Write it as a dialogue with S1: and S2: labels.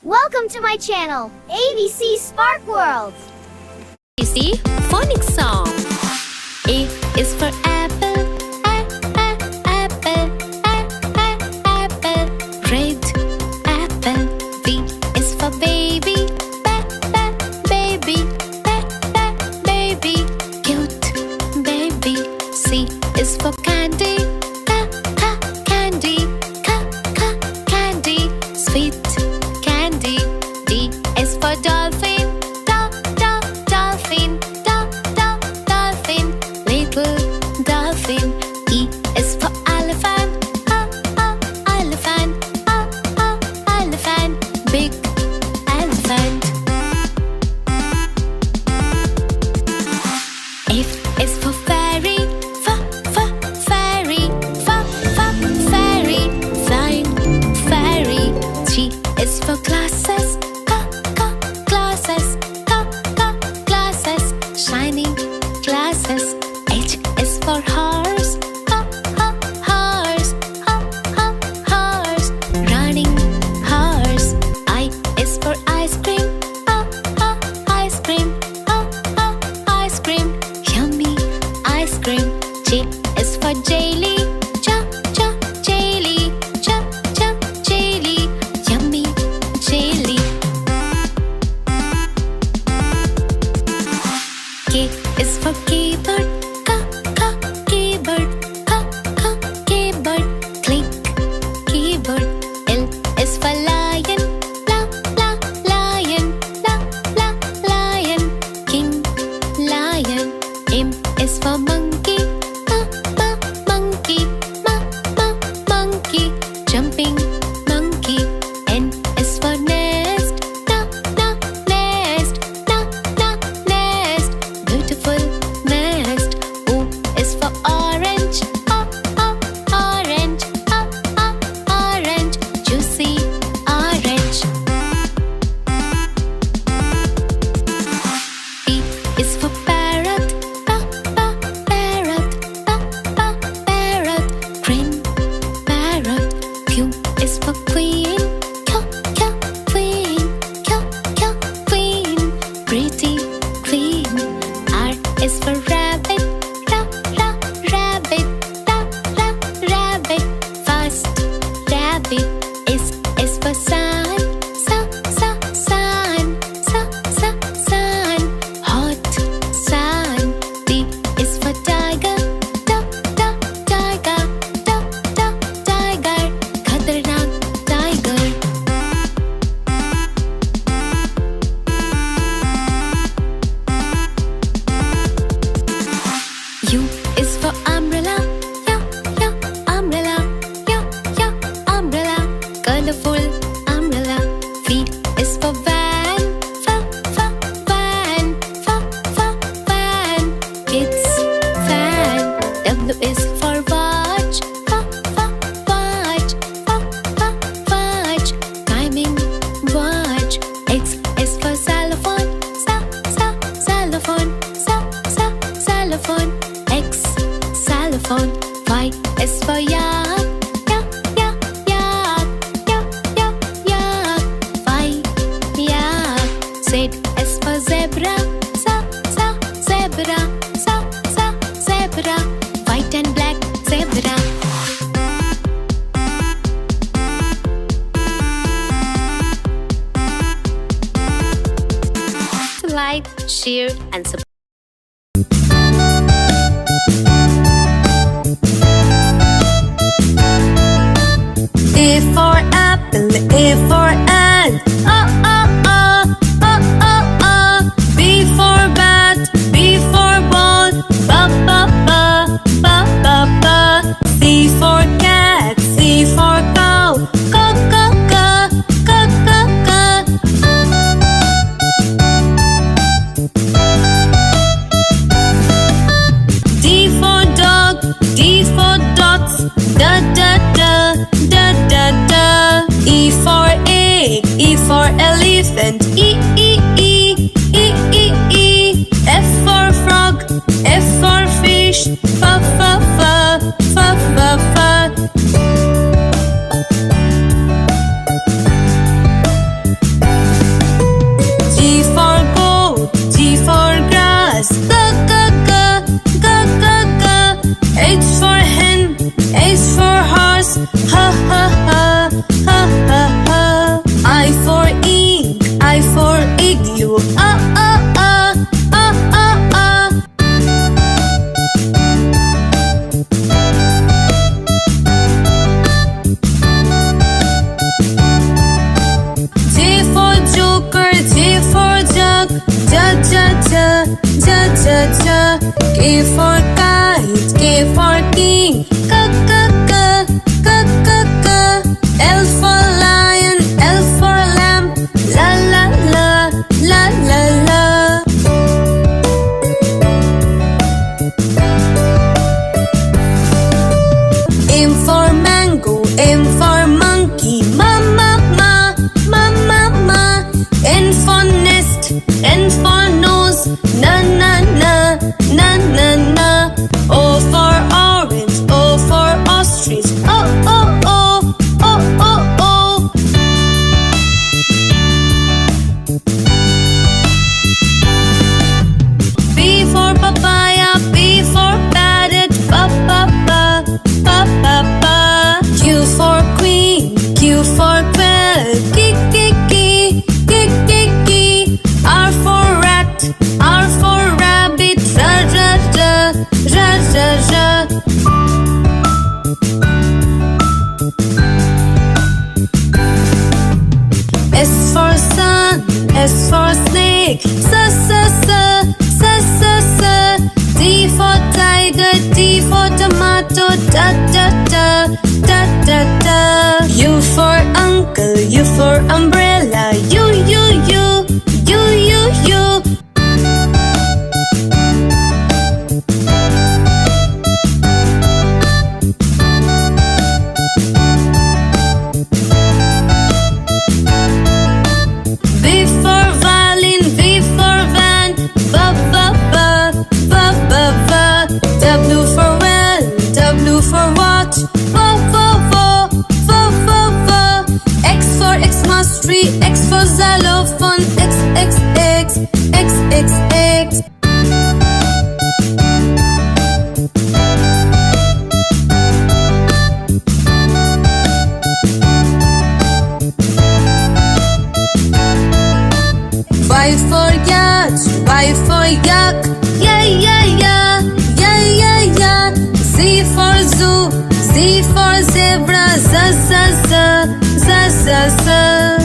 S1: Welcome to my channel, ABC Spark World.
S2: ABC Phonics Song. A is for apple, apple, apple. Red apple. B is for baby, baby, baby. Cute baby. C is for candy, candy, candy. Sweet candy. D is for dolphin, dolphin, dolphin. Little dolphin. E is for elephant, elephant, elephant. Big elephant. F is for fairy, fairy, fairy. Flying fairy. G is for glasses, glasses. Shining glasses. H is for horse, horse. Running horse. I is for ice cream, ice cream, ice cream. Yummy ice cream. J is for jelly, jelly, jelly. Yummy jelly. K is for keyboard, keyboard. Click keyboard. L is for lion, lion. King lion. M is for monkey, monkey. Jumping monkey. N is for nest, nest. Beautiful nest. O is for orange, orange. Juicy orange. P is for parrot, parrot. Green parrot. Q is for queen, queen. Pretty queen. R is for rabbit, rabbit. Fast rabbit. S is for sun, sun. Hot sun. T is for tiger, tiger. Khatarnak tiger. U is for umbrella, umbrella. Colorful umbrella. V is for van, van. Kids fan. W is for watch, watch. Timing watch. X is for xylophone, xylophone. X xylophone. Y is for yak, Y yak. Z is for zebra, zebra. White and black zebra. Like, share, and subscribe.
S3: A for apple, A for ant. B for bat, B for ball. C for cat, C for cow. D for dog, D for dogs. Da. E for egg, K for kite, K for king. L for lion, L for lamb. La la la, la la la. M for mango, M for monkey. Ma ma ma, ma ma ma. N for nest, N for nose. Na na na, na na na. O for orange, O for ostrich. Oh oh oh, oh oh oh. P for papaya, P for parrot. Pa pa pa, pa pa pa. Q for queen, Q for quail. Ki ki ki, ki ki ki. R for rat, R for rabbit. Ra ra ra, ra ra ra. S for sun, S for snake. Sa sa sa, sa sa sa. T for tiger, T for tomato. Da da da, da da da. U for uncle, U for umbrella. U U U, U U U. V for violin, V for van. Ba ba ba, ba ba ba. W for well, W for watch. Wo wo wo, wo wo wo. X for Xmas tree, X for xylophone. X X X, X X X. Y for yacht, Y for yak. Yeah yeah yeah, yeah yeah yeah. Z for zoo, Z for zebra. Z z z, z z z.